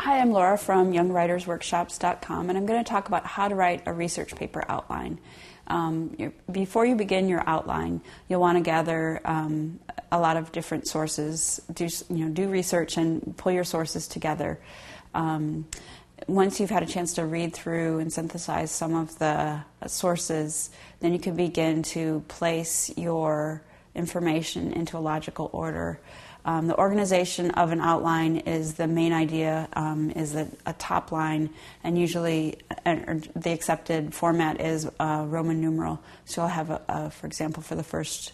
Hi, I'm Laura from YoungWritersWorkshops.com, and I'm going to talk about how to write a research paper outline. Before you begin your outline, you'll want to gather a lot of different sources, do research and pull your sources together. Once you've had a chance to read through and synthesize some of the sources, then you can begin to place your information into a logical order. The organization of an outline is the main idea, is a top line, and usually the accepted format is Roman numeral. So you'll have, for example, for the first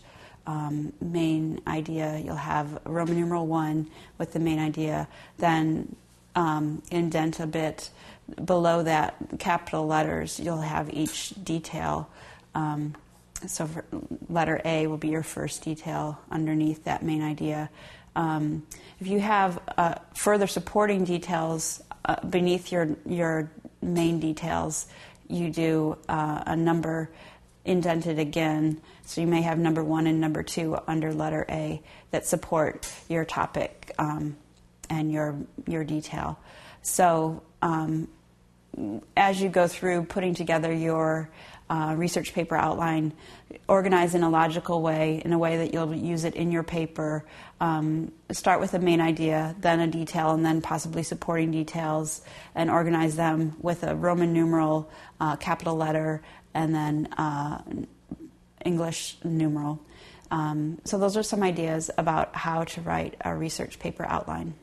main idea, you'll have Roman numeral 1 with the main idea, then indent a bit below that, capital letters, you'll have each detail. So for letter A will be your first detail underneath that main idea. If you have further supporting details beneath your main details, you do a number indented again. So you may have number 1 and number 2 under letter A that support your topic and your detail. So as you go through putting together your research paper outline, organize in a logical way, in a way that you'll use it in your paper. Start with a main idea, then a detail, and then possibly supporting details, and organize them with a Roman numeral, capital letter, and then English numeral. So those are some ideas about how to write a research paper outline.